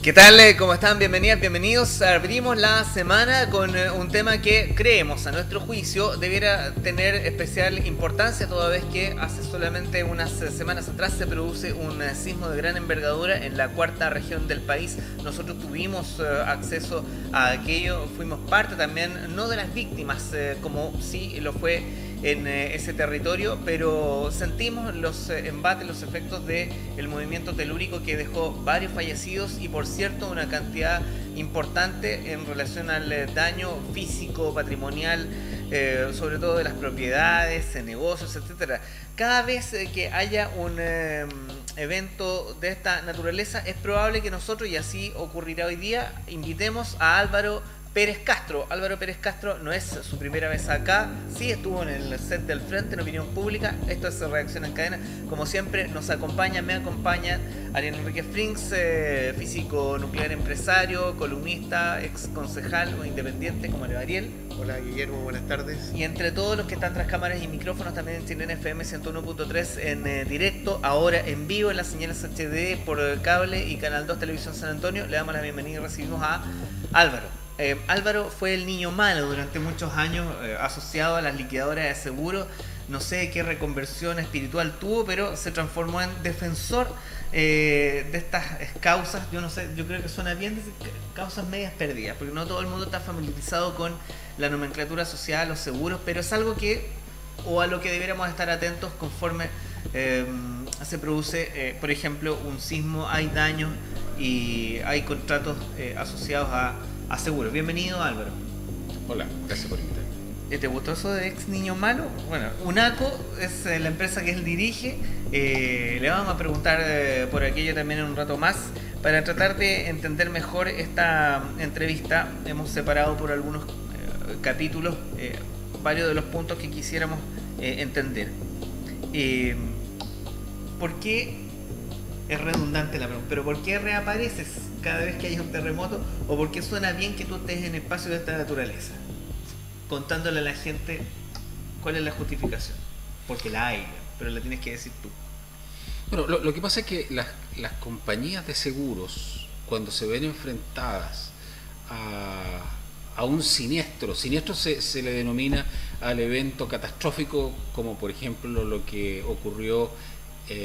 ¿Qué tal? ¿Cómo están? Bienvenidas, bienvenidos. Abrimos la semana con un tema que creemos, a nuestro juicio, debiera tener especial importancia, toda vez que hace solamente unas semanas atrás se produce un sismo de gran envergadura en la cuarta región del país. Nosotros tuvimos acceso a aquello, fuimos parte también, no de las víctimas, como sí lo fue en ese territorio, pero sentimos los embates, los efectos del movimiento telúrico que dejó varios fallecidos y, por cierto, una cantidad importante en relación al daño físico, patrimonial, sobre todo de las propiedades, negocios, etcétera. Cada vez que haya un evento de esta naturaleza, es probable que nosotros, y así ocurrirá hoy día, invitemos a Álvaro Pérez Castro. Álvaro Pérez Castro no es su primera vez acá, sí estuvo en el set del Frente en Opinión Pública. Esto es Reacción en Cadena. Como siempre nos acompaña, me acompaña Ariel Enrique Frings, físico nuclear, empresario, columnista, ex concejal o independiente. ¿Cómo le va, Ariel? Hola Guillermo, buenas tardes. Y entre todos los que están tras cámaras y micrófonos, también en Chilena FM 101.3 en directo, ahora en vivo en las señales HD por cable y Canal 2 Televisión San Antonio, le damos la bienvenida y recibimos a Álvaro. Álvaro fue el niño malo durante muchos años, asociado a las liquidadoras de seguros. No sé qué reconversión espiritual tuvo, pero se transformó en defensor de estas causas. Yo no sé, yo creo que suena bien decir causas medias perdidas, porque no todo el mundo está familiarizado con la nomenclatura asociada a los seguros, pero es algo que, o a lo que deberíamos estar atentos conforme se produce, por ejemplo, un sismo, hay daños y hay contratos asociados a seguros. Bienvenido, Álvaro. Hola, gracias por invitarme. ¿Te gustó eso de ex niño malo? Bueno, UNACO es la empresa que él dirige. Le vamos a preguntar por aquello también en un rato más. Para tratar de entender mejor esta entrevista, hemos separado por algunos capítulos varios de los puntos que quisiéramos entender. ¿Por qué? Es redundante la pregunta, pero ¿por qué reapareces cada vez que hay un terremoto? ¿O por qué suena bien que tú estés en espacios de esta naturaleza? Contándole a la gente cuál es la justificación. Porque la hay, pero la tienes que decir tú. Bueno, lo que pasa es que las compañías de seguros, cuando se ven enfrentadas a un siniestro se le denomina al evento catastrófico, como por ejemplo lo que ocurrió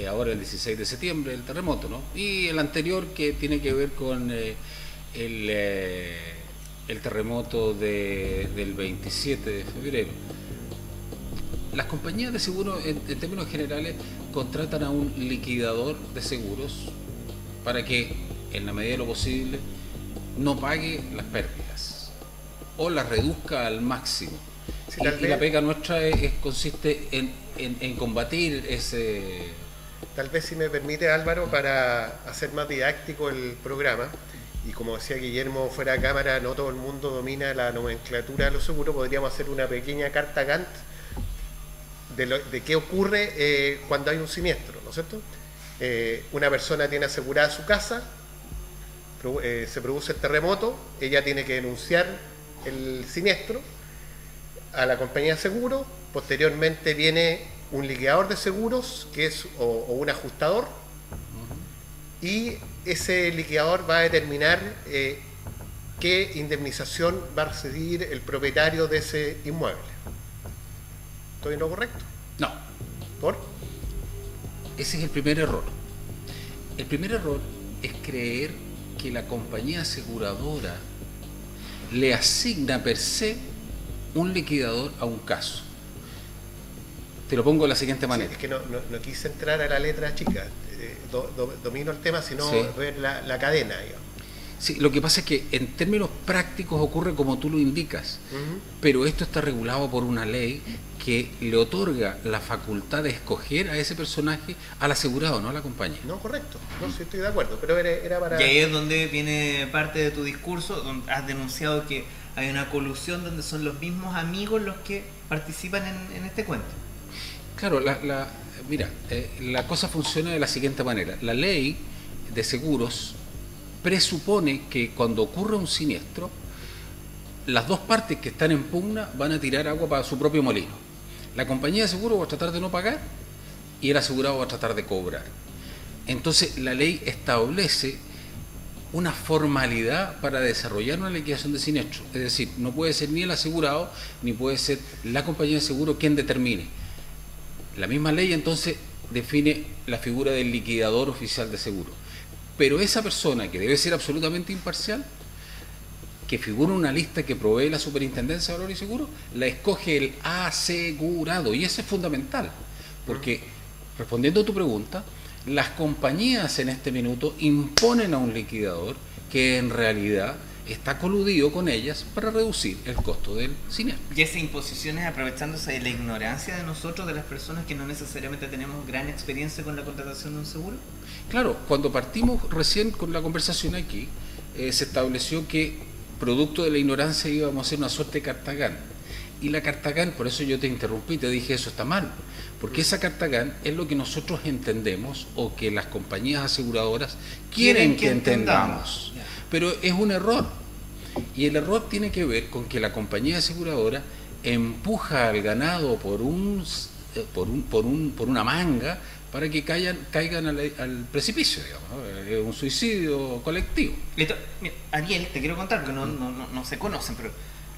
ahora el 16 de septiembre, el terremoto, ¿no? Y el anterior, que tiene que ver con el terremoto del 27 de febrero. Las compañías de seguros, en términos generales, contratan a un liquidador de seguros para que, en la medida de lo posible, no pague las pérdidas o las reduzca al máximo. Sí, y la pega nuestra consiste en combatir ese... Tal vez, si me permite, Álvaro, para hacer más didáctico el programa, y como decía Guillermo fuera de cámara, no todo el mundo domina la nomenclatura de los seguros, podríamos hacer una pequeña carta Gantt de qué ocurre cuando hay un siniestro, ¿no es cierto? Una persona tiene asegurada su casa, se produce el terremoto, ella tiene que denunciar el siniestro a la compañía de seguro, posteriormente viene un liquidador de seguros, que es o un ajustador, y ese liquidador va a determinar qué indemnización va a recibir el propietario de ese inmueble. ¿Estoy en lo correcto? No. ¿Por? Ese es el primer error. El primer error es creer que la compañía aseguradora le asigna per se un liquidador a un caso. Te lo pongo de la siguiente manera. Sí, es que no quise entrar a la letra chica, domino el tema, sino sí, ver la cadena, digamos. Sí, lo que pasa es que en términos prácticos ocurre como tú lo indicas, pero esto está regulado por una ley que le otorga la facultad de escoger a ese personaje al asegurado, no a la compañía. No, correcto, no, sí, estoy de acuerdo, pero era para... Y ahí es donde viene parte de tu discurso, donde has denunciado que hay una colusión donde son los mismos amigos los que participan en este cuento. Claro, mira, la cosa funciona de la siguiente manera. La ley de seguros presupone que cuando ocurre un siniestro, las dos partes que están en pugna van a tirar agua para su propio molino. La compañía de seguro va a tratar de no pagar y el asegurado va a tratar de cobrar. Entonces la ley establece una formalidad para desarrollar una liquidación de siniestro. Es decir, no puede ser ni el asegurado, ni puede ser la compañía de seguro quien determine. La misma ley entonces define la figura del liquidador oficial de seguro. Pero esa persona, que debe ser absolutamente imparcial, que figura en una lista que provee la Superintendencia de Valores y Seguros, la escoge el asegurado. Y eso es fundamental, porque, respondiendo a tu pregunta, las compañías en este minuto imponen a un liquidador que en realidad está coludido con ellas para reducir el costo del siniestro. Y esa imposición es aprovechándose de la ignorancia de nosotros, de las personas que no necesariamente tenemos gran experiencia con la contratación de un seguro. Claro, cuando partimos recién con la conversación aquí, se estableció que producto de la ignorancia íbamos a hacer una suerte de Cartagán. Y la Cartagán, por eso yo te interrumpí, te dije eso está mal, porque esa Cartagán es lo que nosotros entendemos o que las compañías aseguradoras quieren que entendamos. Pero es un error, y el error tiene que ver con que la compañía aseguradora empuja al ganado por una manga para que caigan al precipicio, digamos, ¿no? Es un suicidio colectivo. Listo. Mira, Ariel, te quiero contar, porque no se conocen, pero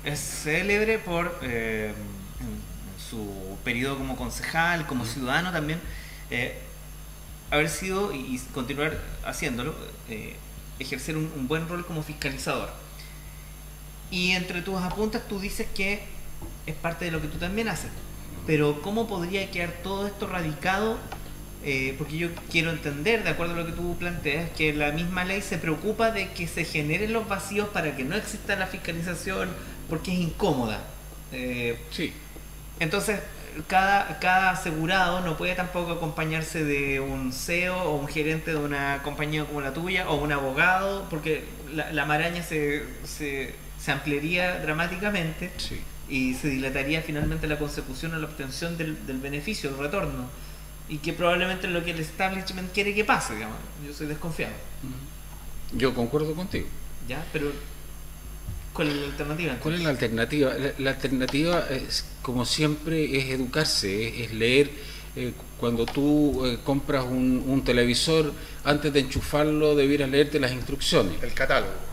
es célebre por en su periodo como concejal, como ciudadano también, haber sido y continuar haciéndolo, ejercer un buen rol como fiscalizador. Y entre tus apuntes tú dices que es parte de lo que tú también haces. Pero ¿cómo podría quedar todo esto radicado? Porque yo quiero entender, de acuerdo a lo que tú planteas, que la misma ley se preocupa de que se generen los vacíos para que no exista la fiscalización, porque es incómoda. Sí. Entonces, cada asegurado no puede tampoco acompañarse de un CEO o un gerente de una compañía como la tuya, o un abogado, porque la maraña se ampliaría dramáticamente. Sí. Y se dilataría finalmente la consecución o la obtención del beneficio, el retorno, y que probablemente es lo que el establishment quiere que pase, digamos. Yo soy desconfiado. Yo concuerdo contigo. ¿Ya? Pero ¿cuál es la alternativa entonces? ¿Cuál es la alternativa? La alternativa, es, como siempre, es educarse, es leer. Cuando tú compras un televisor, antes de enchufarlo debieras leerte las instrucciones. El catálogo.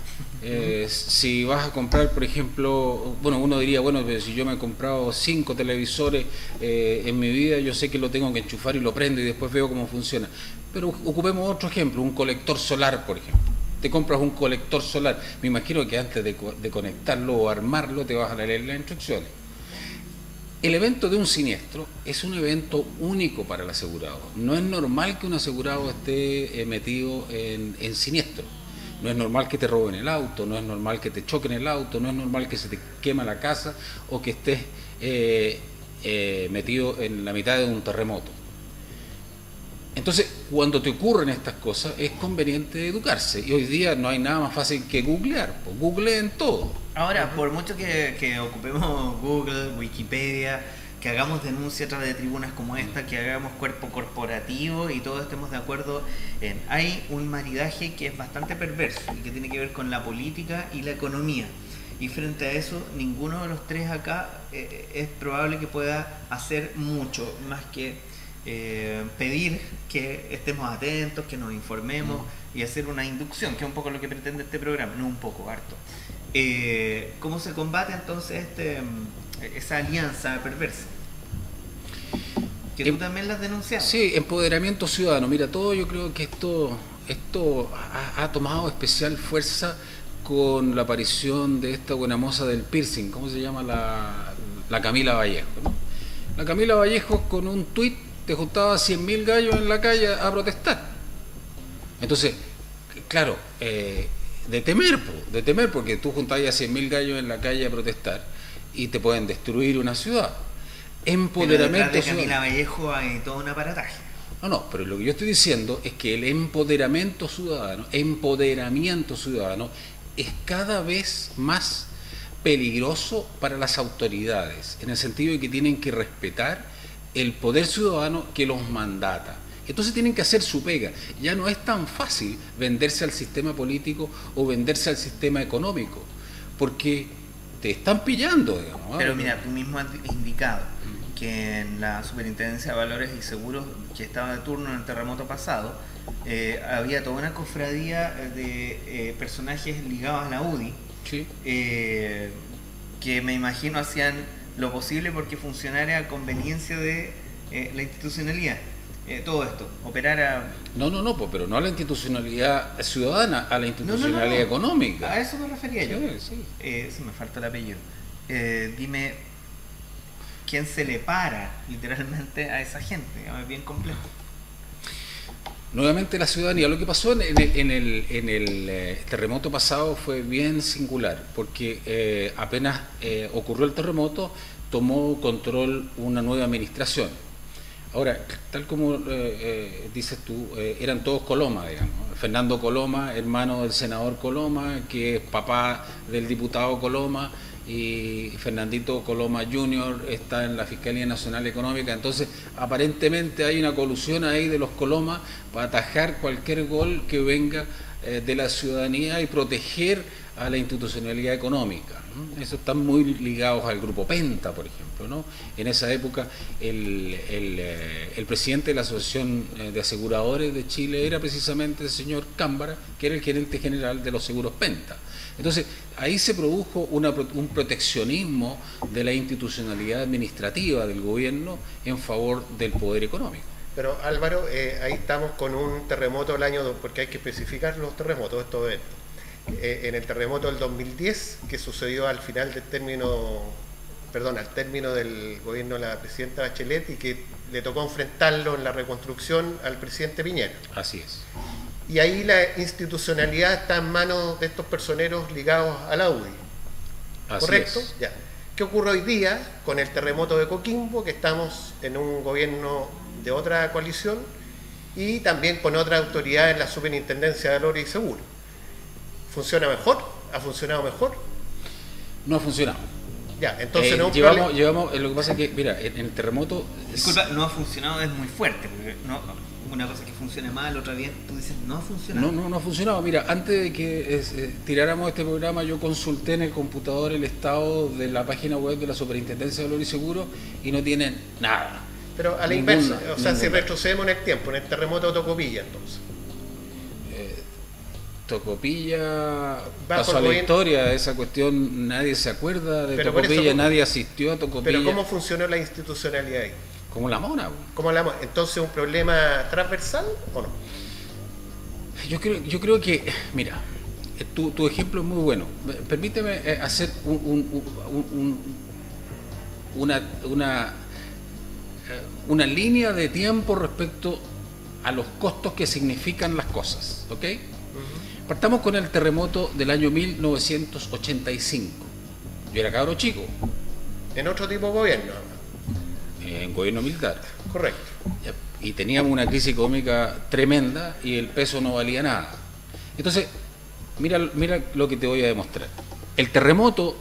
Si vas a comprar, por ejemplo, bueno, uno diría, bueno, pero si yo me he comprado 5 televisores en mi vida, yo sé que lo tengo que enchufar y lo prendo y después veo cómo funciona. Pero ocupemos otro ejemplo, un colector solar, por ejemplo. Te compras un colector solar, me imagino que antes de conectarlo o armarlo te vas a leer las instrucciones. El evento de un siniestro es un evento único para el asegurado. No es normal que un asegurado esté metido en siniestro. No es normal que te roben el auto, no es normal que te choquen el auto, no es normal que se te quema la casa o que estés metido en la mitad de un terremoto. Entonces, cuando te ocurren estas cosas, es conveniente educarse. Y hoy día no hay nada más fácil que googlear. Pues googleen todo. Ahora, por mucho que ocupemos Google, Wikipedia, que hagamos denuncia a través de tribunas como esta, que hagamos cuerpo corporativo y todos estemos de acuerdo en... Hay un maridaje que es bastante perverso y que tiene que ver con la política y la economía. Y frente a eso, ninguno de los tres acá es probable que pueda hacer mucho más que pedir que estemos atentos, que nos informemos y hacer una inducción, que es un poco lo que pretende este programa, no un poco, harto. ¿Cómo se combate entonces esa alianza perversa? Que tú también las denuncias. Sí, empoderamiento ciudadano. Mira, yo creo que esto ha tomado especial fuerza con la aparición de esta buena moza del piercing. ¿Cómo se llama? La Camila Vallejo, ¿no? La Camila Vallejo, con un tuit te juntaba 100.000 gallos en la calle a protestar. Entonces, claro, de temer, porque tú juntabas a 100.000 gallos en la calle a protestar y te pueden destruir una ciudad. Empoderamiento pero detrás de Camila Vallejo hay todo un aparataje. No, pero lo que yo estoy diciendo es que el empoderamiento ciudadano es cada vez más peligroso para las autoridades, en el sentido de que tienen que respetar el poder ciudadano que los mandata. Entonces tienen que hacer su pega. Ya no es tan fácil venderse al sistema político o venderse al sistema económico, porque te están pillando, digamos. Pero mira, tú mismo has indicado, que en la Superintendencia de Valores y Seguros, que estaba de turno en el terremoto pasado, había toda una cofradía de personajes ligados a la UDI, Sí. que me imagino hacían lo posible porque funcionara a conveniencia de la institucionalidad. Todo esto, operar a... No, pues, pero no a la institucionalidad ciudadana, a la institucionalidad No. económica. A eso me refería yo. Sí. Se me falta el apellido. Dime, ¿quién se le para literalmente a esa gente? Es bien complejo. Nuevamente la ciudadanía. Lo que pasó en el terremoto pasado fue bien singular, porque apenas ocurrió el terremoto, tomó control una nueva administración. Ahora, tal como dices tú, eran todos Coloma, digamos. Fernando Coloma, hermano del senador Coloma, que es papá del diputado Coloma, y Fernandito Coloma Jr. está en la Fiscalía Nacional Económica. Entonces, aparentemente hay una colusión ahí de los Coloma para atajar cualquier gol que venga de la ciudadanía y proteger a la institucionalidad económica, ¿no? Eso están muy ligados al grupo Penta, por ejemplo, ¿no? En esa época el presidente de la Asociación de Aseguradores de Chile era precisamente el señor Cámbara, que era el gerente general de los seguros Penta. Entonces, ahí se produjo un proteccionismo de la institucionalidad administrativa del gobierno en favor del poder económico. Pero Álvaro, ahí estamos con un terremoto del año, porque hay que especificar los terremotos, estos eventos. En el terremoto del 2010, que sucedió al final del al término del gobierno de la presidenta Bachelet, y que le tocó enfrentarlo en la reconstrucción al presidente Piñera. Así es. Y ahí la institucionalidad está en manos de estos personeros ligados a la UDI. Así ¿Correcto? es. Ya. ¿Qué ocurre hoy día con el terremoto de Coquimbo, que estamos en un gobierno de otra coalición y también con otra autoridad en la Superintendencia de Valores y Seguros? ¿Funciona mejor? ¿Ha funcionado mejor? No ha funcionado. Ya, entonces no llevamos, lo que pasa es que, mira, en el terremoto... Disculpa, no ha funcionado, es muy fuerte, porque una cosa que funcione mal, otra bien, tú dices, no ha funcionado. No ha funcionado. Mira, antes de que tiráramos este programa, yo consulté en el computador el estado de la página web de la Superintendencia de Valores y Seguros y no tienen nada. Pero a la inversa, o sea, si retrocedemos en el tiempo, en el terremoto de Tocopilla, entonces. Tocopilla pasó a la historia, esa cuestión, nadie se acuerda de Tocopilla, nadie asistió a Tocopilla. Pero ¿cómo funcionó la institucionalidad ahí? Como la mona. Entonces, ¿un problema transversal o no? Yo creo que, mira, tu ejemplo es muy bueno. Permíteme hacer una línea de tiempo respecto a los costos que significan las cosas, ¿ok? Partamos con el terremoto del año 1985. Yo era cabro chico. En otro tipo de gobierno. En gobierno militar. Correcto. Y teníamos una crisis económica tremenda y el peso no valía nada. Entonces, mira lo que te voy a demostrar. El terremoto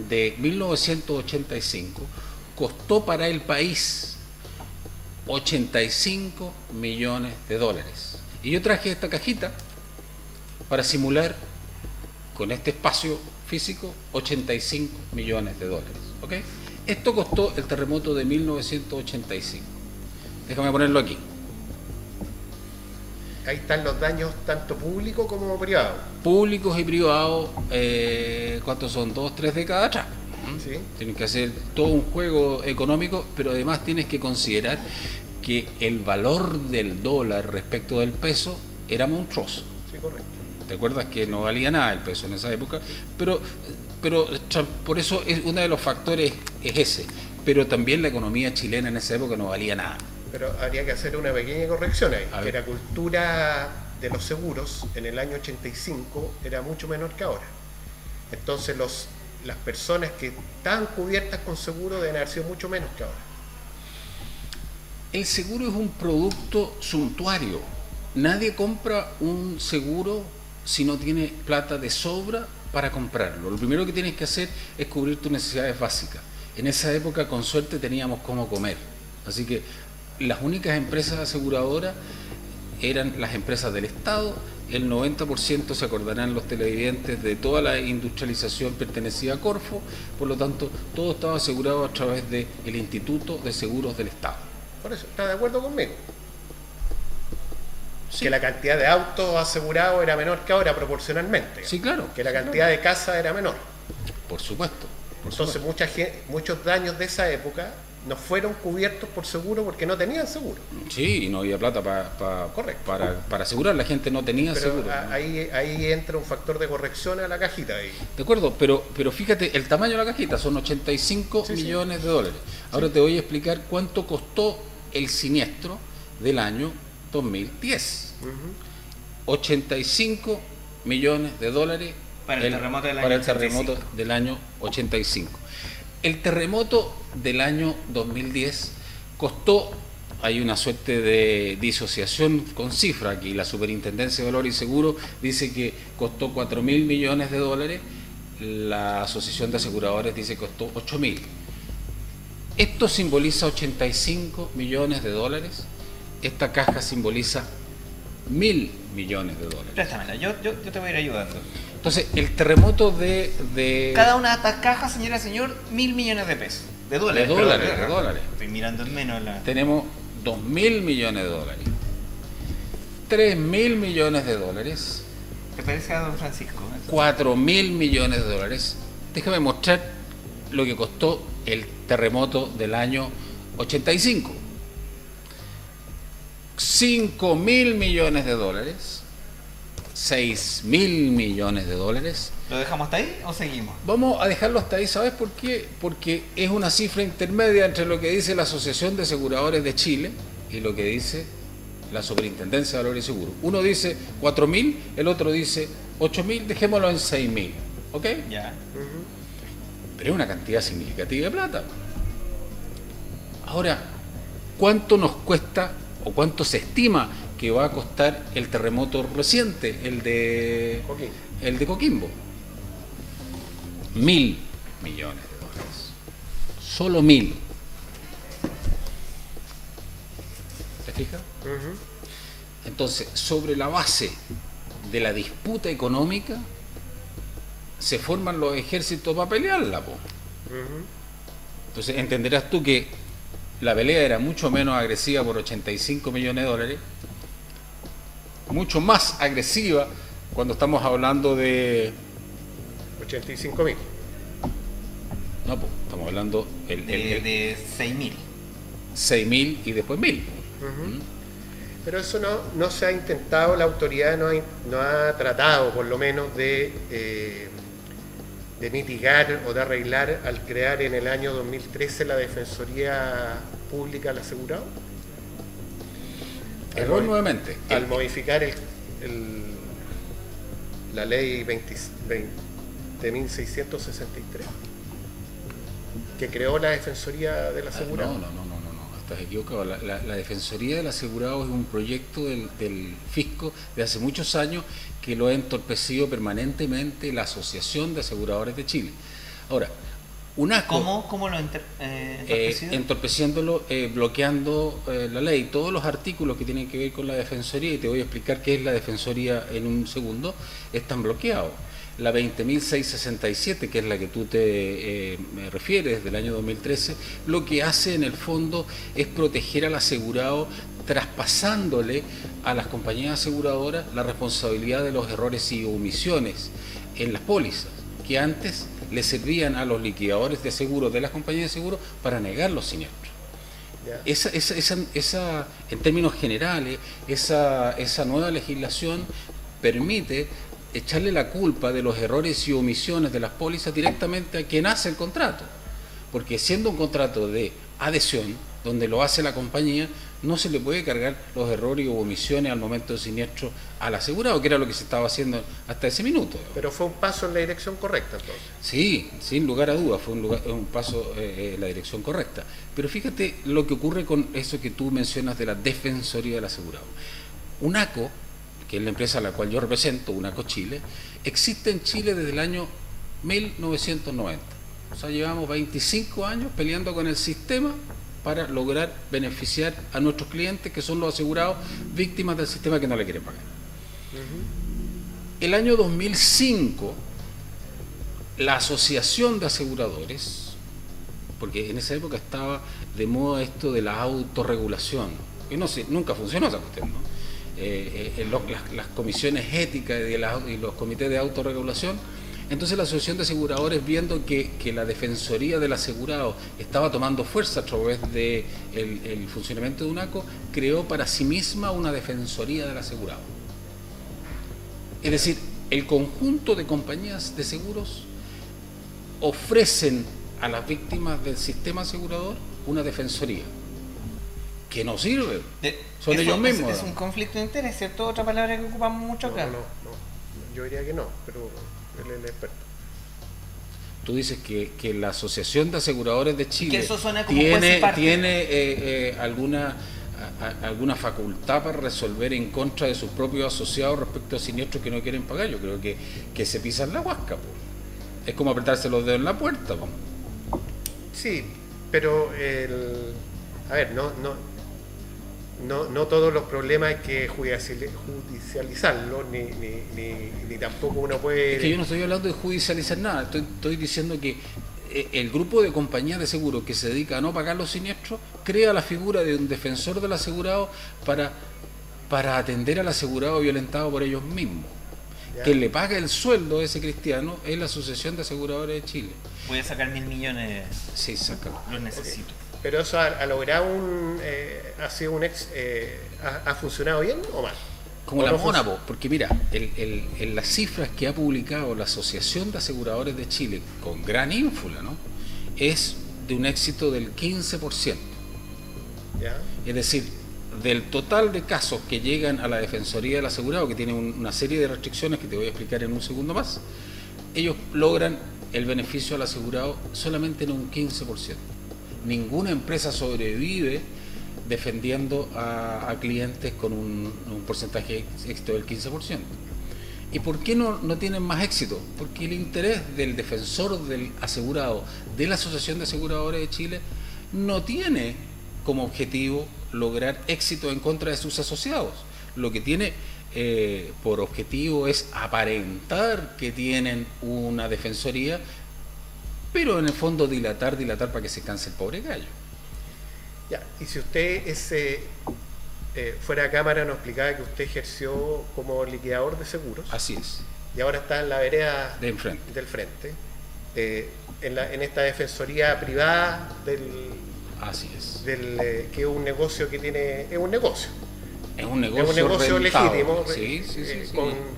de 1985 costó para el país 85 millones de dólares. Y yo traje esta cajita para simular con este espacio físico 85 millones de dólares. ¿Ok? Esto costó el terremoto de 1985. Déjame ponerlo aquí. Ahí están los daños tanto públicos como privados. Públicos y privados, ¿cuántos son? 2-3 décadas atrás. ¿Sí? Tienes que hacer todo un juego económico, pero además tienes que considerar que el valor del dólar respecto del peso era monstruoso. Sí, correcto. ¿Te acuerdas que no valía nada el peso en esa época? Pero por eso uno de los factores es ese. Pero también la economía chilena en esa época no valía nada. Pero habría que hacer una pequeña corrección ahí, que la cultura de los seguros en el año 85 era mucho menor que ahora. Entonces las personas que estaban cubiertas con seguro deben haber sido mucho menos que ahora. El seguro es un producto suntuario. Nadie compra un seguro si no tiene plata de sobra para comprarlo. Lo primero que tienes que hacer es cubrir tus necesidades básicas. En esa época, con suerte, teníamos cómo comer. Así que las únicas empresas aseguradoras eran las empresas del Estado el 90%, se acordarán los televidentes, de toda la industrialización pertenecía a Corfo, por lo tanto todo estaba asegurado a través del Instituto de Seguros del Estado. Por eso, ¿está de acuerdo conmigo? Sí. Que la cantidad de autos asegurados era menor que ahora proporcionalmente. Sí, claro. Que la cantidad de casas era menor. Por supuesto. Entonces muchos daños de esa época no fueron cubiertos por seguro porque no tenían seguro. Sí, y no había plata Correcto. para asegurar, la gente no tenía Pero seguro. ahí entra un factor de corrección a la cajita ahí. De acuerdo, pero fíjate, el tamaño de la cajita son 85 millones de dólares. Ahora te voy a explicar cuánto costó el siniestro del año 2010. 85 millones de dólares para el terremoto del año 85. El terremoto del año 2010 costó, hay una suerte de disociación con cifra aquí, la Superintendencia de Valores y Seguros dice que costó 4.000 millones de dólares, la Asociación de Aseguradores dice que costó 8.000. Esto simboliza 85 millones de dólares, esta caja simboliza 1.000 millones de dólares. Préstamela, yo te voy a ir ayudando. Entonces, el terremoto de... Cada una de estas cajas, señora y señor, 1.000 millones de pesos. De dólares. De dólares. Estoy mirando en menos la... Tenemos 2.000 millones de dólares. 3.000 millones de dólares. ¿Te parece a don Francisco? 4.000 millones de dólares. Déjame mostrar lo que costó el terremoto del año 85. 5.000 millones de dólares. 6.000 millones de dólares. ¿Lo dejamos hasta ahí o seguimos? Vamos a dejarlo hasta ahí, ¿sabes por qué? Porque es una cifra intermedia entre lo que dice la Asociación de Aseguradores de Chile y lo que dice la Superintendencia de Valores y Seguros. Uno dice 4.000, el otro dice 8.000, dejémoslo en 6.000, ¿ok? Ya. Pero es una cantidad significativa de plata. Ahora, ¿cuánto nos cuesta o cuánto se estima que va a costar el terremoto reciente, el de Coquimbo? 1.000 millones de dólares. Solo 1.000. ¿Te fijas? Entonces, sobre la base de la disputa económica, se forman los ejércitos para pelearla, po. Entonces, entenderás tú que la pelea era mucho menos agresiva por 85 millones de dólares, mucho más agresiva cuando estamos hablando de 85.000. No, pues estamos hablando de 6.000. 6.000 y después 1.000. Pero eso no se ha intentado, la autoridad no ha tratado por lo menos de mitigar o de arreglar al crear en el año 2013 la Defensoría Pública al Asegurado. Error nuevamente. Al modificar la ley 20.663 que creó la Defensoría del Asegurado. No, estás equivocado. La Defensoría del Asegurado es un proyecto del fisco de hace muchos años que lo ha entorpecido permanentemente la Asociación de Aseguradores de Chile. Ahora, UNACO... ¿Cómo lo entorpecido? Entorpeciéndolo, bloqueando la ley. Todos los artículos que tienen que ver con la Defensoría, y te voy a explicar qué es la Defensoría en un segundo, están bloqueados. La 20.667, que es la que tú te refieres, del año 2013, lo que hace en el fondo es proteger al asegurado traspasándole a las compañías aseguradoras la responsabilidad de los errores y omisiones en las pólizas, que antes le servían a los liquidadores de seguros de las compañías de seguros para negar los siniestros. Esa, en términos generales, esa nueva legislación permite echarle la culpa de los errores y omisiones de las pólizas directamente a quien hace el contrato, porque siendo un contrato de adhesión, donde lo hace la compañía, no se le puede cargar los errores o omisiones al momento del siniestro al asegurado, que era lo que se estaba haciendo hasta ese minuto. Pero fue un paso en la dirección correcta, entonces. Sí, sin lugar a dudas, fue un paso en la dirección correcta. Pero fíjate lo que ocurre con eso que tú mencionas de la Defensoría del Asegurado. UNACO, que es la empresa a la cual yo represento, UNACO Chile, existe en Chile desde el año 1990. O sea, llevamos 25 años peleando con el sistema para lograr beneficiar a nuestros clientes, que son los asegurados víctimas del sistema que no le quieren pagar. El año 2005, la Asociación de Aseguradores, porque en esa época estaba de moda esto de la autorregulación, que no sé, nunca funcionó esa cuestión, ¿no? Las comisiones éticas y los comités de autorregulación. Entonces la Asociación de Aseguradores, viendo que la Defensoría del Asegurado estaba tomando fuerza a través del el funcionamiento de UNACO, creó para sí misma una Defensoría del Asegurado. Es decir, el conjunto de compañías de seguros ofrecen a las víctimas del sistema asegurador una defensoría que no sirve. Son eso, ellos mismos. Es un conflicto de interés, ¿cierto? Otra palabra que ocupamos mucho acá. No, yo diría que no, pero él es el experto. Tú dices que la Asociación de Aseguradores de Chile que eso suena como tiene alguna facultad para resolver en contra de sus propios asociados respecto a siniestros que no quieren pagar. Yo creo que se pisan la huasca, po. Es como apretarse los dedos en la puerta, po. Sí, pero a ver, no todos los problemas hay que judicializarlos, ni tampoco uno puede... Es que yo no estoy hablando de judicializar nada, estoy diciendo que el grupo de compañías de seguro que se dedica a no pagar los siniestros crea la figura de un defensor del asegurado para atender al asegurado violentado por ellos mismos. Ya. Quien le paga el sueldo a ese cristiano es la Asociación de Aseguradores de Chile. Voy a sacar 1.000 millones. Sí, sácalo. Los necesito. Okay. Pero eso ha logrado ha funcionado bien o mal. Como la mona, porque mira, en las cifras que ha publicado la Asociación de Aseguradores de Chile, con gran ínfula, ¿no?, es de un éxito del 15%. ¿Ya? Es decir, del total de casos que llegan a la Defensoría del Asegurado, que tiene una serie de restricciones que te voy a explicar en un segundo más, ellos logran el beneficio al asegurado solamente en un 15%. Ninguna empresa sobrevive defendiendo a clientes con un porcentaje de éxito del 15%. ¿Y por qué no tienen más éxito? Porque el interés del defensor del asegurado, de la Asociación de Aseguradores de Chile, no tiene como objetivo lograr éxito en contra de sus asociados. Lo que tiene por objetivo es aparentar que tienen una defensoría, pero en el fondo dilatar para que se canse el pobre gallo. Ya, y si usted fuera de cámara nos explicaba que usted ejerció como liquidador de seguros. Así es. Y ahora está en la vereda del frente. En esta defensoría privada Así es. Que es un negocio que tiene... Es un negocio. Es un negocio legítimo, sí.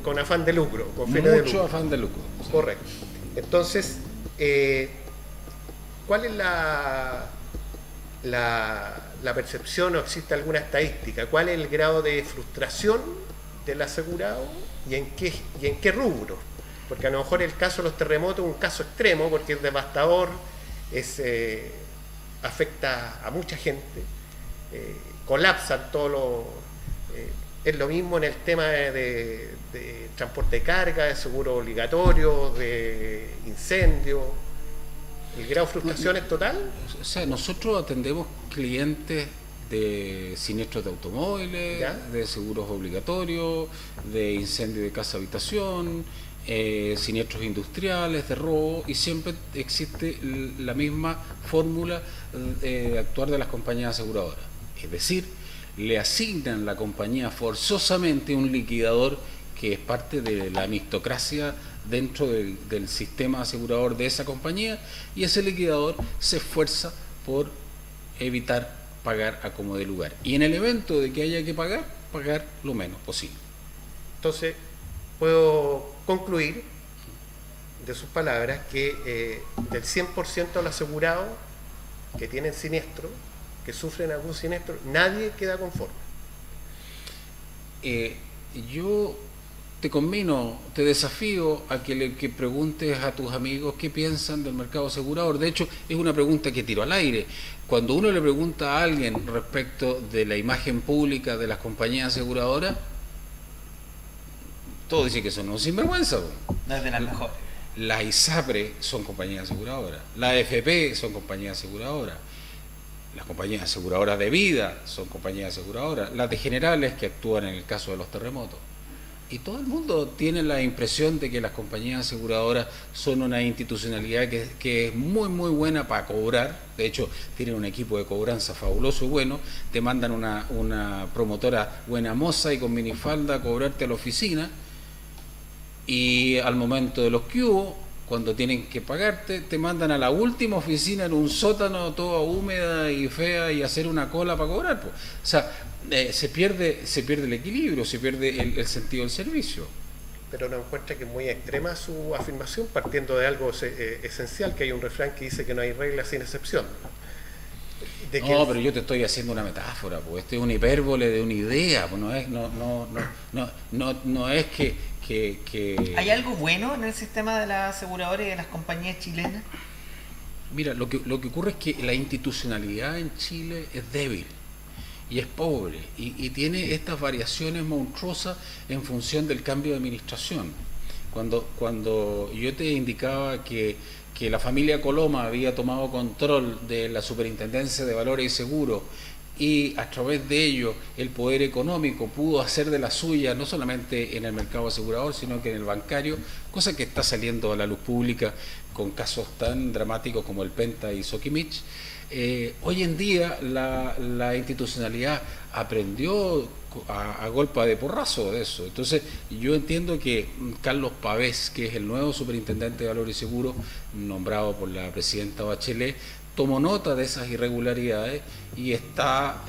Con afán de lucro, con fines de lucro. Mucho afán de lucro. Sí. Correcto. Entonces, ¿cuál es la percepción, o existe alguna estadística? ¿Cuál es el grado de frustración del asegurado y en qué rubro? Porque a lo mejor el caso de los terremotos es un caso extremo porque es devastador, afecta a mucha gente, colapsan todos los... es lo mismo en el tema de transporte de carga, de seguro obligatorio, de incendio. ¿El grado de frustración es total? O sea, nosotros atendemos clientes de siniestros de automóviles, ¿ya?, de seguros obligatorios, de incendio de casa habitación, siniestros industriales, de robo, y siempre existe la misma fórmula de actuar de las compañías aseguradoras. Es decir, le asignan a la compañía forzosamente un liquidador que es parte de la amistocracia dentro del sistema asegurador de esa compañía, y ese liquidador se esfuerza por evitar pagar a como de lugar. Y en el evento de que haya que pagar lo menos posible. Entonces, puedo concluir de sus palabras que del 100% de los asegurados que tienen siniestro, que sufren algún siniestro, nadie queda conforme. Yo te desafío a que preguntes a tus amigos qué piensan del mercado asegurador. De hecho, es una pregunta que tiro al aire. Cuando uno le pregunta a alguien respecto de la imagen pública de las compañías aseguradoras, todos dicen que son unos sinvergüenza. No es de las mejores. La ISAPRE son compañías aseguradoras, la AFP son compañías aseguradoras, las compañías aseguradoras de vida son compañías aseguradoras, las de generales que actúan en el caso de los terremotos. Y todo el mundo tiene la impresión de que las compañías aseguradoras son una institucionalidad que es muy muy buena para cobrar. De hecho, tienen un equipo de cobranza fabuloso y bueno. Te mandan una promotora buena moza y con minifalda a cobrarte a la oficina. Y al momento de los que hubo, cuando tienen que pagarte, te mandan a la última oficina en un sótano toda húmeda y fea y hacer una cola para cobrar. Pues. O sea, se pierde el equilibrio, se pierde el sentido del servicio. Pero no encuentra que es muy extrema su afirmación, partiendo de algo esencial, que hay un refrán que dice que no hay reglas sin excepción. No, pero yo te estoy haciendo una metáfora, pues esto es una hipérbole de una idea, pues no es que ¿Hay algo bueno en el sistema de las aseguradoras y de las compañías chilenas? Mira, lo que ocurre es que la institucionalidad en Chile es débil y es pobre y tiene estas variaciones monstruosas en función del cambio de administración. Cuando yo te indicaba que la familia Coloma había tomado control de la Superintendencia de Valores y Seguros y a través de ello el poder económico pudo hacer de la suya, no solamente en el mercado asegurador, sino que en el bancario, cosa que está saliendo a la luz pública con casos tan dramáticos como el Penta y Sokimich. Hoy en día la institucionalidad aprendió a golpe de porrazo de eso. Entonces yo entiendo que Carlos Pavés, que es el nuevo superintendente de Valores y Seguros, nombrado por la presidenta Bachelet, tomó nota de esas irregularidades y está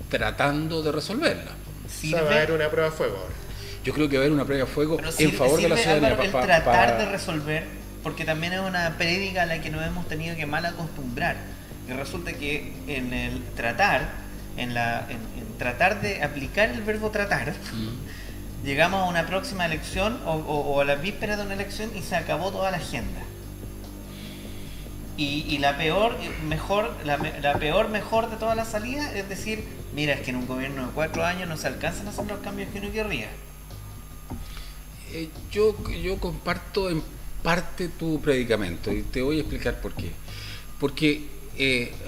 tratando de resolverlas. O sea, va a haber una prueba de fuego ahora. Yo creo que va a haber una prueba de fuego en favor de la ciudadanía. Álvaro, el tratar de resolver, porque también es una prédica a la que nos hemos tenido que mal acostumbrar. Y resulta que en el tratar, en tratar de aplicar el verbo tratar, llegamos a una próxima elección o a la víspera de una elección y se acabó toda la agenda. Y la peor mejor de todas las salidas es decir, mira, es que en un gobierno de 4 años no se alcanzan a hacer los cambios que uno querría. Yo comparto en parte tu predicamento y te voy a explicar por qué. Porque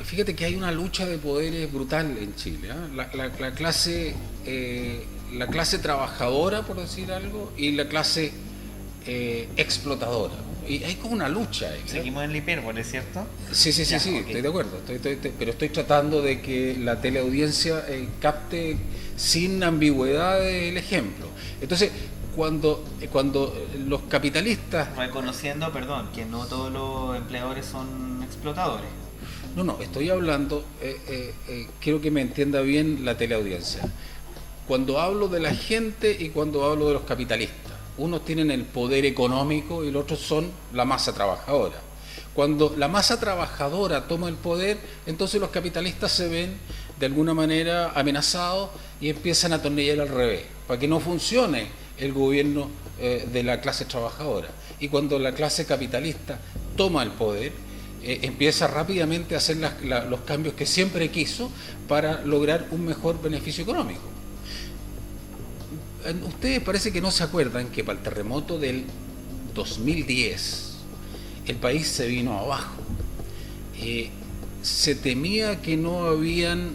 fíjate que hay una lucha de poderes brutal en Chile. La clase trabajadora, por decir algo, y la clase explotadora. Y hay como una lucha ahí. Seguimos en la hipérbole, ¿cierto? Sí, okay. Estoy de acuerdo. Pero estoy tratando de que la teleaudiencia capte sin ambigüedad el ejemplo. Entonces, cuando los capitalistas... Reconociendo, perdón, que no todos los empleadores son explotadores. No, estoy hablando, quiero que me entienda bien la teleaudiencia. Cuando hablo de la gente y cuando hablo de los capitalistas, unos tienen el poder económico y los otros son la masa trabajadora. Cuando la masa trabajadora toma el poder, entonces los capitalistas se ven de alguna manera amenazados y empiezan a atornillar al revés, para que no funcione el gobierno de la clase trabajadora. Y cuando la clase capitalista toma el poder, empieza rápidamente a hacer los cambios que siempre quiso para lograr un mejor beneficio económico. Ustedes parece que no se acuerdan que para el terremoto del 2010 el país se vino abajo. Se temía que no habían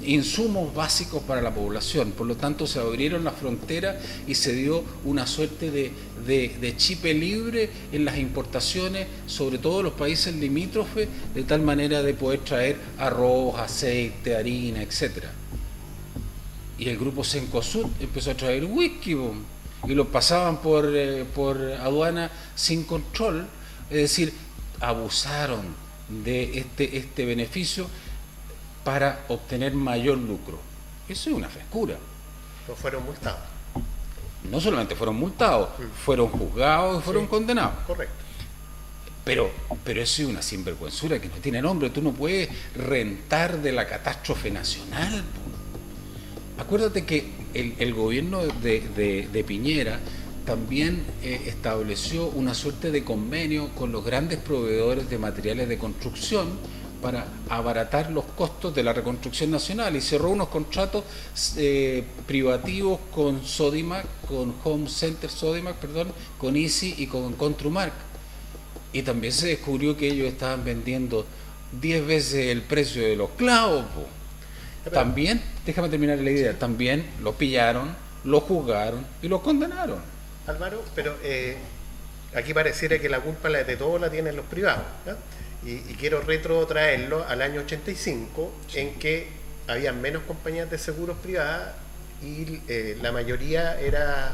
insumos básicos para la población, por lo tanto se abrieron las fronteras y se dio una suerte de chipe libre en las importaciones, sobre todo los países limítrofes, de tal manera de poder traer arroz, aceite, harina, etcétera. Y el grupo Cencosud empezó a traer whisky, y lo pasaban por aduana sin control, es decir, abusaron de este beneficio para obtener mayor lucro. Eso es una frescura. No fueron multados. No solamente fueron multados, fueron juzgados y fueron condenados. Correcto. Pero eso es una sinvergüenzura que no tiene nombre. Tú no puedes rentar de la catástrofe nacional. Acuérdate que el gobierno de Piñera también estableció una suerte de convenio con los grandes proveedores de materiales de construcción para abaratar los costos de la reconstrucción nacional y cerró unos contratos privativos con Sodimac, con Home Center Sodimac, con Easy y con Construmark. Y también se descubrió que ellos estaban vendiendo 10 veces el precio de los clavos. También, déjame terminar la idea, también lo pillaron, lo juzgaron y lo condenaron. Álvaro, pero aquí pareciera que la culpa de todo la tienen los privados, ¿ya? Y quiero retrotraerlo al año 85, en que había menos compañías de seguros privadas y la mayoría era,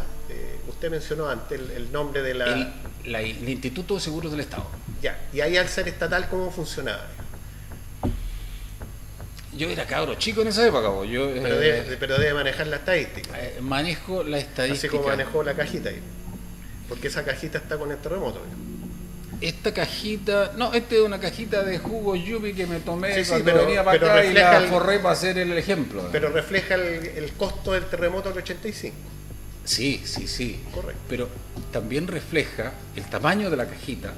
usted mencionó antes el nombre de el Instituto de Seguros del Estado. Ya, y ahí al ser estatal, ¿cómo funcionaba? Yo era cabro chico en esa época, yo Pero debe manejar la estadística. manejo la estadística. Así como manejó la cajita ahí. Porque esa cajita está con el terremoto. Esta cajita, no, esta es una cajita de jugo Yupi que me tomé Sí, cuando pero venía para acá y refleja la forré para hacer el ejemplo. Pero refleja el costo del terremoto del 85. Sí. Correcto. Pero también refleja el tamaño de la cajita,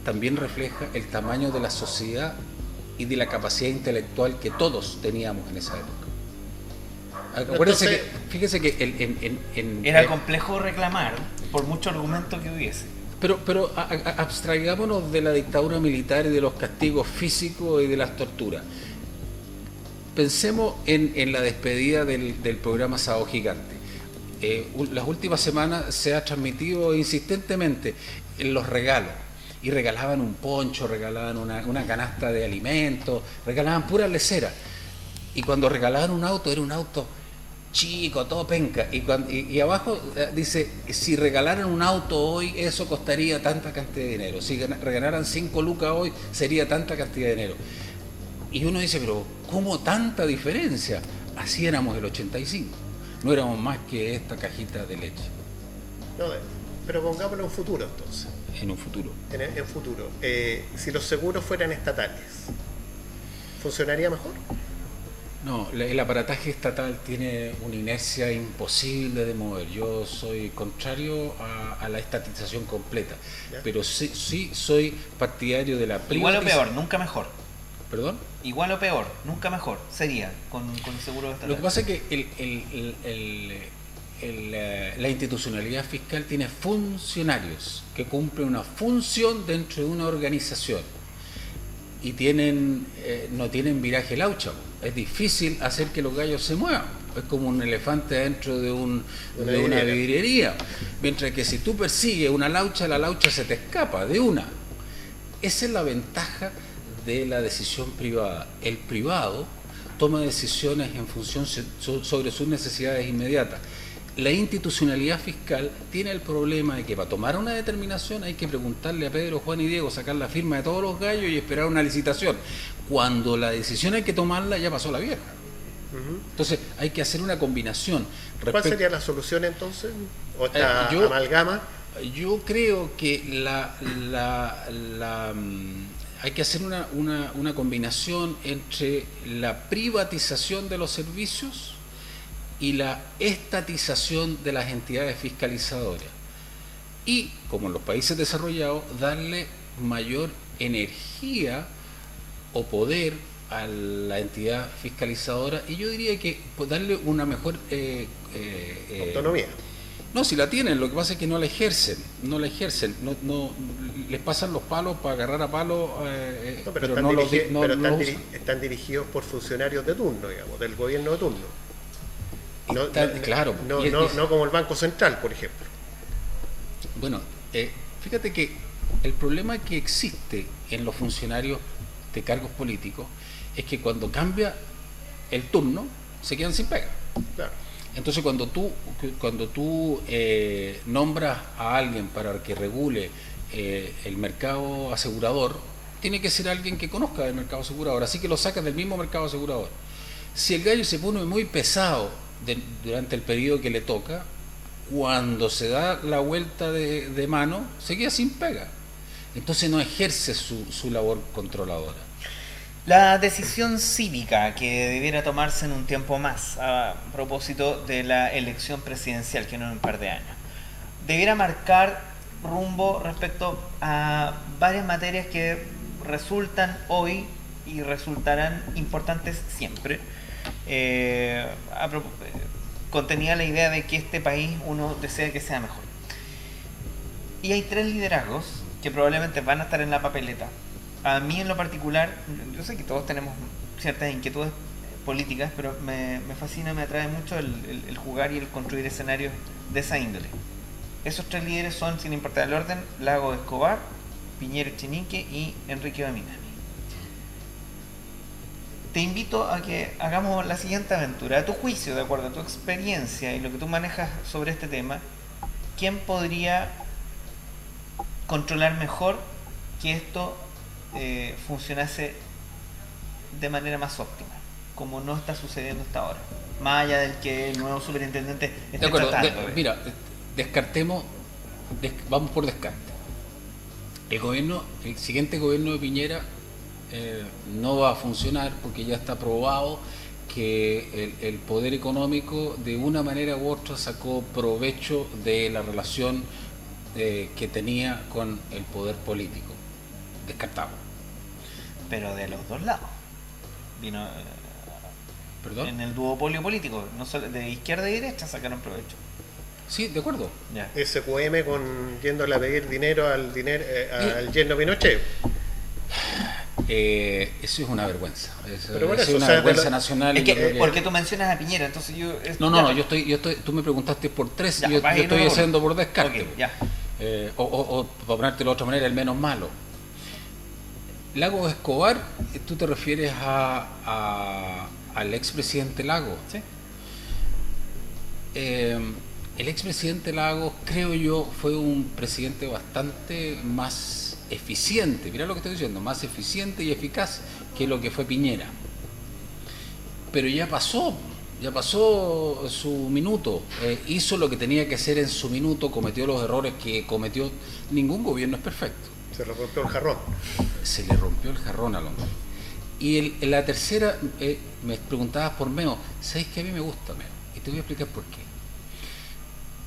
también refleja el tamaño de la sociedad y de la capacidad intelectual que todos teníamos en esa época. Acuérdense que, fíjese que era complejo reclamar por mucho argumento que hubiese. Pero abstraigámonos de la dictadura militar y de los castigos físicos y de las torturas. Pensemos en la despedida del programa Sábado Gigante. Las últimas semanas se ha transmitido insistentemente en los regalos. Y regalaban un poncho, regalaban una canasta de alimentos, regalaban pura lecera. Y cuando regalaban un auto, era un auto chico, todo penca. Y abajo dice, si regalaran un auto hoy, eso costaría tanta cantidad de dinero. Si regalaran 5 lucas hoy, sería tanta cantidad de dinero. Y uno dice, pero ¿cómo tanta diferencia? Así éramos el 85. No éramos más que esta cajita de leche. No, pero pongámoslo en futuro entonces. En un futuro. En futuro. Si los seguros fueran estatales, ¿funcionaría mejor? No, el aparataje estatal tiene una inercia imposible de mover. Yo soy contrario a la estatización completa, ¿ya? Pero sí soy partidario de la privatización. Igual o peor, nunca mejor. ¿Perdón? Igual o peor, nunca mejor. Sería con el seguro estatal. Lo que pasa es que la institucionalidad fiscal tiene funcionarios que cumplen una función dentro de una organización y no tienen viraje laucha. Es difícil hacer que los gallos se muevan. Es como un elefante dentro de una vidriería. Mientras que si tú persigues una laucha, la laucha se te escapa de una. Esa es la ventaja de la decisión privada. El privado toma decisiones en función sobre sus necesidades inmediatas. La institucionalidad fiscal tiene el problema de que para tomar una determinación hay que preguntarle a Pedro, Juan y Diego, sacar la firma de todos los gallos y esperar una licitación. Cuando la decisión hay que tomarla, ya pasó la vieja. Entonces hay que hacer una combinación. ¿Cuál sería la solución entonces? ¿O esta amalgama? Yo creo que hay que hacer una combinación entre la privatización de los servicios y la estatización de las entidades fiscalizadoras. Y, como en los países desarrollados, darle mayor energía o poder a la entidad fiscalizadora, y yo diría que darle una mejor autonomía. No, si la tienen, lo que pasa es que no la ejercen, no les pasan los palos para agarrar a palos, están dirigidos por funcionarios de turno, digamos, del gobierno de turno. Claro. No como el Banco Central, por ejemplo. Bueno, fíjate que el problema que existe en los funcionarios de cargos políticos es que cuando cambia el turno, se quedan sin pega. Claro. Entonces cuando tú nombras a alguien para que regule el mercado asegurador, tiene que ser alguien que conozca del mercado asegurador, así que lo sacas del mismo mercado asegurador. Si el gallo se pone muy pesado durante el periodo que le toca, cuando se da la vuelta de mano, se queda sin pega. Entonces no ejerce su labor controladora. La decisión cívica que debiera tomarse en un tiempo más, a propósito de la elección presidencial, que no en un par de años, debiera marcar rumbo respecto a varias materias que resultan hoy y resultarán importantes siempre. Contenía la idea de que este país uno desea que sea mejor. Y hay 3 liderazgos que probablemente van a estar en la papeleta. A mí en lo particular, yo sé que todos tenemos ciertas inquietudes políticas, pero me fascina, me atrae mucho el jugar y el construir escenarios de esa índole. Esos tres líderes son, sin importar el orden, Lago Escobar, Piñera Echenique y Enrique Minami. Te invito a que hagamos la siguiente aventura. A tu juicio, de acuerdo a tu experiencia y lo que tú manejas sobre este tema, ¿quién podría controlar mejor que esto funcionase de manera más óptima, como no está sucediendo hasta ahora? Más allá del que el nuevo superintendente esté De acuerdo, tratando. mira, descartemos, vamos por descarte. El siguiente gobierno de Piñera no va a funcionar porque ya está probado que el poder económico de una manera u otra sacó provecho de la relación que tenía con el poder político. Descartado. Pero de los dos lados. Vino ¿Perdón? en el duopolio político, no solo de izquierda y derecha sacaron provecho. Sí, de acuerdo. Ya. SQM yéndole a pedir dinero al yerno Pinochet. Eso es una vergüenza. Pero bueno, es eso, una o sea, vergüenza nacional. Es y que, yo creo que- porque tú mencionas a Piñera, entonces yo... No, yo estoy, tú me preguntaste por tres, Ya, yo vaya, estoy no, haciendo por descarte. Ok, ya. O para ponértelo de otra manera, el menos malo. Lago Escobar, ¿tú te refieres al expresidente Lago? ¿Sí? El expresidente Lagos, creo yo, fue un presidente bastante más eficiente, mirá lo que estoy diciendo, más eficiente y eficaz que lo que fue Piñera. Pero ya pasó su minuto, hizo lo que tenía que hacer en su minuto, cometió los errores que cometió. Ningún gobierno es perfecto. Se le rompió el jarrón. Se le rompió el jarrón al hombre. Y la tercera, me preguntabas por Meo. ¿Sabes que a mí me gusta Meo? Y te voy a explicar por qué.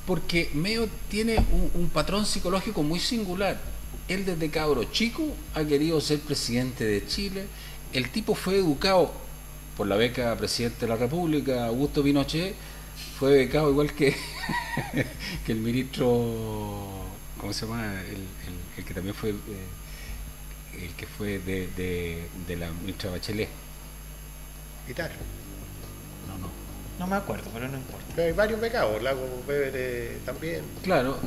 Porque Meo tiene un patrón psicológico muy singular. Él desde cabro chico ha querido ser presidente de Chile. El tipo fue educado por la beca presidente de la República, Augusto Pinochet. Fue becado igual que, que el ministro, ¿cómo se llama? El que también fue... el que fue de la ministra Bachelet. Guitar. No. No me acuerdo, pero no importa. Pero hay varios becados, Lago Weber también. Claro,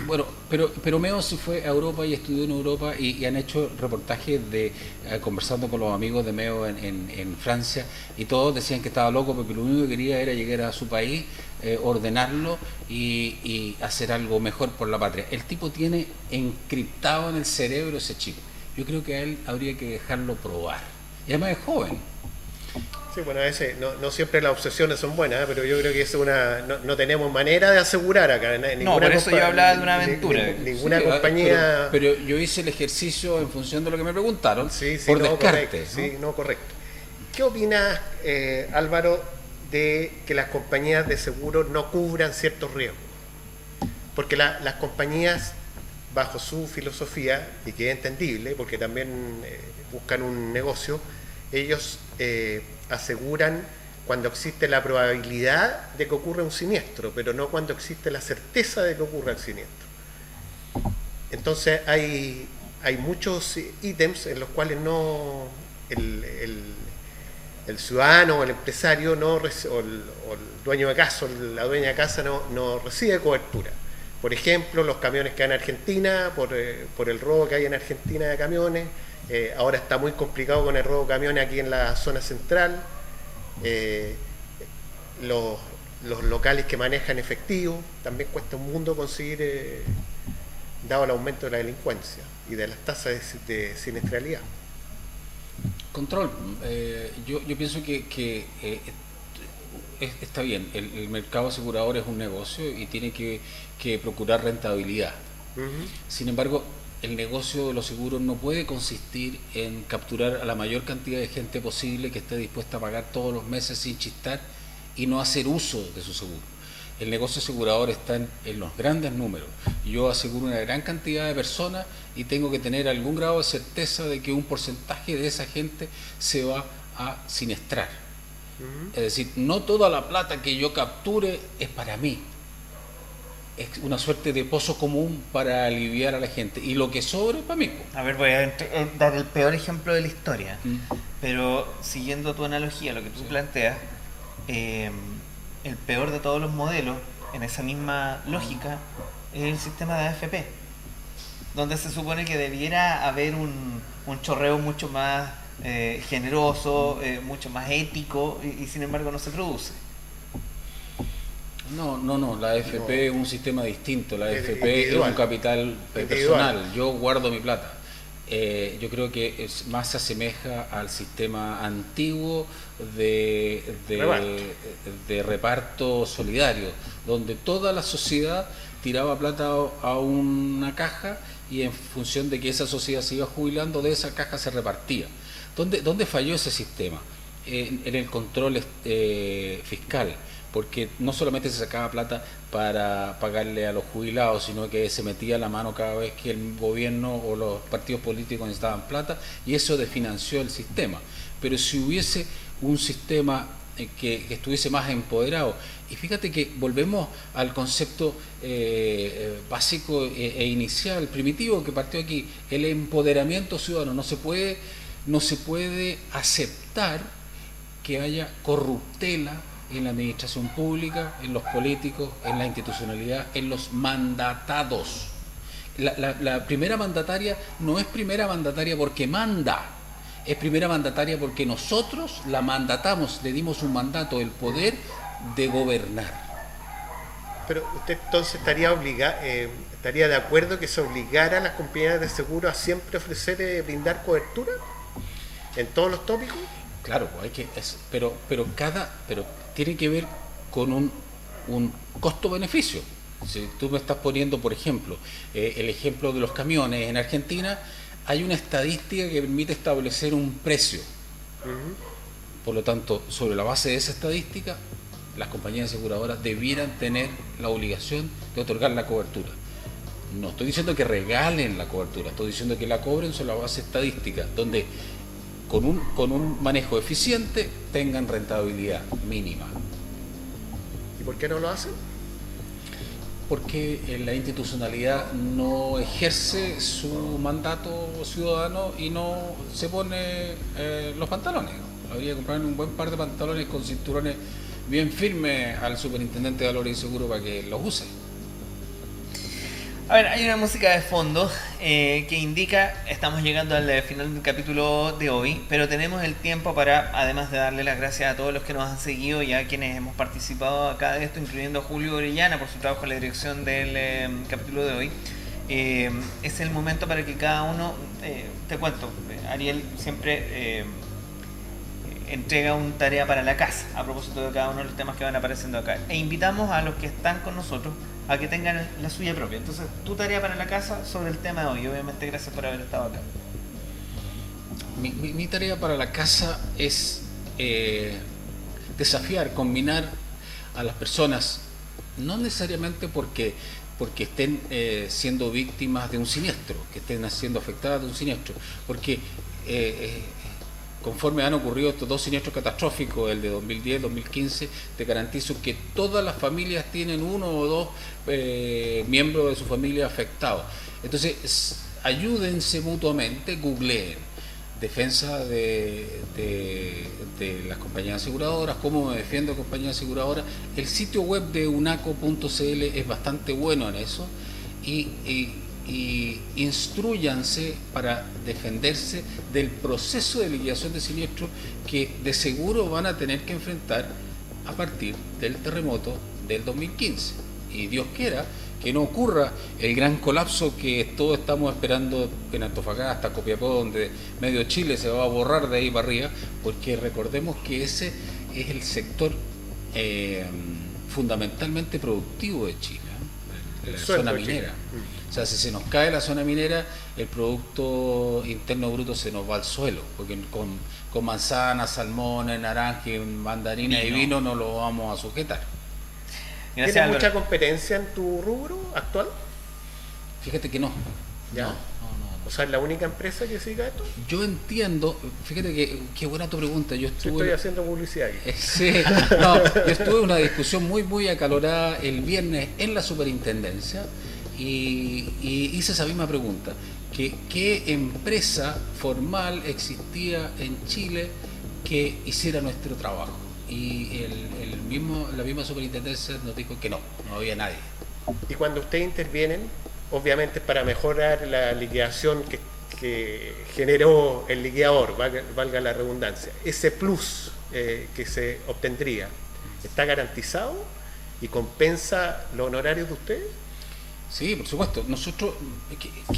bueno, pero Meo se fue a Europa y estudió en Europa y han hecho reportajes conversando con los amigos de Meo en Francia, y todos decían que estaba loco porque lo único que quería era llegar a su país, ordenarlo y hacer algo mejor por la patria. El tipo tiene encriptado en el cerebro ese chip. Yo creo que a él habría que dejarlo probar. Y además es joven. Sí, bueno, a veces no siempre las obsesiones son buenas, pero yo creo que es no tenemos manera de asegurar acá. No, por eso yo hablaba de una aventura. Ninguna Sí, compañía... pero yo hice el ejercicio en función de lo que me preguntaron, Sí, por no, descarte. correcto, ¿no? sí, no, correcto. ¿Qué opinas, Álvaro, de que las compañías de seguro no cubran ciertos riesgos? Porque las compañías, bajo su filosofía, y que es entendible, porque también buscan un negocio, ellos aseguran cuando existe la probabilidad de que ocurra un siniestro, pero no cuando existe la certeza de que ocurra el siniestro. Entonces hay muchos ítems en los cuales no el ciudadano o el empresario o el dueño de casa o la dueña de casa no recibe cobertura. Por ejemplo, los camiones que hay en Argentina, por el robo que hay en Argentina de camiones. Ahora está muy complicado con el robo de camiones aquí en la zona central. Los locales que manejan efectivo, también cuesta un mundo conseguir, dado el aumento de la delincuencia y de las tasas de siniestralidad. Control. Yo pienso que está bien. El mercado asegurador es un negocio y tiene que procurar rentabilidad. Uh-huh. Sin embargo, el negocio de los seguros no puede consistir en capturar a la mayor cantidad de gente posible que esté dispuesta a pagar todos los meses sin chistar y no hacer uso de su seguro. El negocio asegurador está en los grandes números. Yo aseguro una gran cantidad de personas y tengo que tener algún grado de certeza de que un porcentaje de esa gente se va a siniestrar. Uh-huh. Es decir, no toda la plata que yo capture es para mí. es una suerte de pozo común para aliviar a la gente. Y lo que sobre para mí. A ver, voy a dar el peor ejemplo de la historia, pero siguiendo tu analogía, lo que tú planteas, el peor de todos los modelos, en esa misma lógica, es el sistema de AFP, donde se supone que debiera haber un chorreo mucho más generoso, mucho más ético, y sin embargo no se produce. No, la AFP es un sistema distinto, la AFP individual. es un capital personal, yo guardo mi plata. Yo creo que más se asemeja al sistema antiguo de reparto solidario, donde toda la sociedad tiraba plata a una caja y en función de que esa sociedad se iba jubilando, de esa caja se repartía. ¿Dónde falló ese sistema? En el control fiscal, porque no solamente se sacaba plata para pagarle a los jubilados, sino que se metía la mano cada vez que el gobierno o los partidos políticos necesitaban plata, y eso desfinanció el sistema. Pero si hubiese un sistema que estuviese más empoderado, y fíjate que volvemos al concepto básico e inicial, primitivo que partió aquí, el empoderamiento ciudadano. No se puede aceptar que haya corruptela en la administración pública, en los políticos, en la institucionalidad, en los mandatados. La primera mandataria no es primera mandataria porque manda, es primera mandataria porque nosotros la mandatamos, le dimos un mandato, el poder de gobernar. Pero usted entonces estaría de acuerdo que se obligara a las compañías de seguro a siempre ofrecer, brindar cobertura en todos los tópicos. Claro, pero tiene que ver con un costo-beneficio. Si tú me estás poniendo, por ejemplo, el ejemplo de los camiones en Argentina, hay una estadística que permite establecer un precio. Por lo tanto, sobre la base de esa estadística, las compañías aseguradoras debieran tener la obligación de otorgar la cobertura. No estoy diciendo que regalen la cobertura, estoy diciendo que la cobren sobre la base estadística, donde con un manejo eficiente tengan rentabilidad mínima. ¿Y por qué no lo hacen? Porque la institucionalidad no ejerce su mandato ciudadano y no se pone los pantalones. Habría que comprar un buen par de pantalones con cinturones bien firmes al superintendente de valores y seguros para que los use. A ver, hay una música de fondo que indica, estamos llegando al final del capítulo de hoy, pero tenemos el tiempo para, además de darle las gracias a todos los que nos han seguido y a quienes hemos participado acá de esto, incluyendo a Julio Orellana por su trabajo en la dirección del capítulo de hoy, es el momento para que cada uno, te cuento, Ariel siempre entrega una tarea para la casa, a propósito de cada uno de los temas que van apareciendo acá, e invitamos a los que están con nosotros a que tengan la suya propia. Entonces, tu tarea para la casa sobre el tema de hoy. Obviamente, gracias por haber estado acá. Mi tarea para la casa es desafiar, combinar a las personas, no necesariamente porque estén siendo víctimas de un siniestro, que estén siendo afectadas de un siniestro, porque conforme han ocurrido estos dos siniestros catastróficos, el de 2010-2015, te garantizo que todas las familias tienen uno o dos miembros de su familia afectados. Entonces, ayúdense mutuamente, googleen defensa de las compañías aseguradoras, cómo me defiendo compañías aseguradoras. El sitio web de unaco.cl es bastante bueno en eso, y instrúyanse para defenderse del proceso de liquidación de siniestros que de seguro van a tener que enfrentar a partir del terremoto del 2015. Y Dios quiera que no ocurra el gran colapso que todos estamos esperando en Antofagasta, Copiapó, donde medio Chile se va a borrar de ahí para arriba, porque recordemos que ese es el sector fundamentalmente productivo de Chile, la zona minera. O sea, si se nos cae la zona minera, el Producto Interno Bruto se nos va al suelo, porque con manzanas, salmones, naranjas, mandarinas y vino no lo vamos a sujetar. Gracias, ¿Tienes Álvaro. mucha competencia en tu rubro actual? Fíjate que no. ¿Ya? No. O sea, ¿es la única empresa que se dedica a esto? Yo entiendo, fíjate que qué buena tu pregunta. Yo Sí, estuve, estoy haciendo publicidad aquí. sí, no, yo estuve en una discusión muy acalorada el viernes en la superintendencia y hice esa misma pregunta. ¿Qué empresa formal existía en Chile que hiciera nuestro trabajo? Y la misma superintendencia nos dijo que no había nadie. Y cuando ustedes intervienen, obviamente para mejorar la liquidación que generó el liquidador, valga la redundancia, ese plus que se obtendría, ¿está garantizado y compensa los honorarios de ustedes? Sí, por supuesto. Nosotros,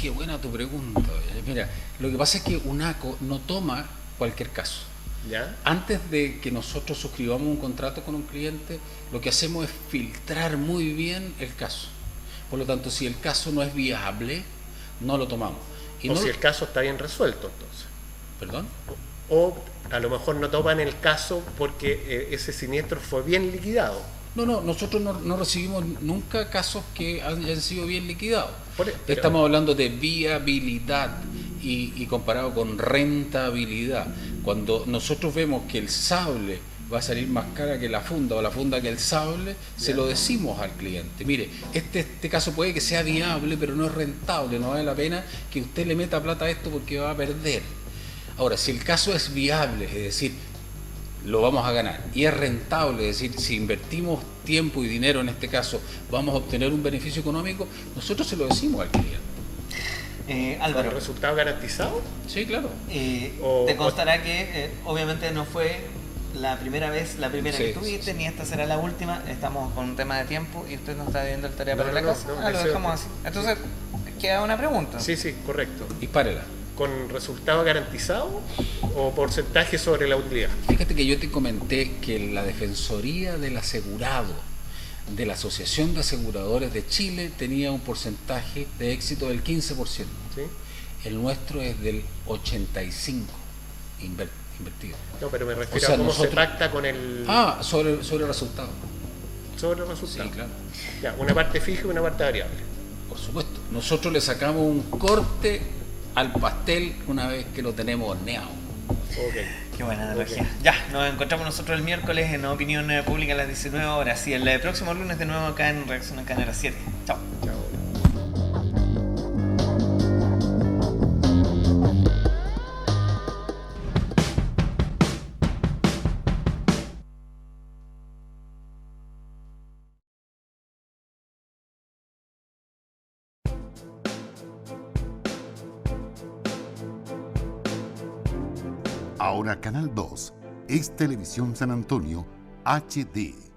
qué buena tu pregunta. Mira, lo que pasa es que UNACO no toma cualquier caso. ¿Ya? Antes de que nosotros suscribamos un contrato con un cliente, lo que hacemos es filtrar muy bien el caso. Por lo tanto, si el caso no es viable, no lo tomamos. O si el caso está bien resuelto, entonces. ¿Perdón? O a lo mejor no toman el caso porque ese siniestro fue bien liquidado. No, nosotros no recibimos nunca casos que hayan sido bien liquidados. Pero Estamos hablando de viabilidad y comparado con rentabilidad. Cuando nosotros vemos que el sable va a salir más cara que la funda o la funda que el sable, se lo decimos al cliente. Mire, este caso puede que sea viable, pero no es rentable, no vale la pena que usted le meta plata a esto porque va a perder. Ahora, si el caso es viable, es decir, lo vamos a ganar y es rentable, es decir, si invertimos tiempo y dinero en este caso, vamos a obtener un beneficio económico, nosotros se lo decimos al cliente. ¿Álvaro? ¿El resultado garantizado? Sí, claro. Te constará que obviamente no fue la primera que tuviste, ni esta será la última. Estamos con un tema de tiempo y usted nos está viendo el tarea para la casa. Lo dejamos así. Entonces, queda una pregunta. Sí, correcto. Dispárela. ¿Con resultado garantizado o porcentaje sobre la utilidad? Fíjate que yo te comenté que la Defensoría del Asegurado de la Asociación de Aseguradores de Chile tenía un porcentaje de éxito del 15%. ¿Sí? El nuestro es del 85% invertido. No, pero me refiero a cómo se pacta con el... sobre el resultado. Sobre el resultado. Sí, claro. Ya, una parte fija y una parte variable. Por supuesto. Nosotros le sacamos un corte al pastel una vez que lo tenemos horneado. Okay. Qué buena analogía. Okay. Ya, nos encontramos nosotros el miércoles en Opinión Pública a las 19 horas y el próximo lunes de nuevo acá en Reacción acá a las 7. Chao. Chao. Ahora Canal 2 es Televisión San Antonio HD.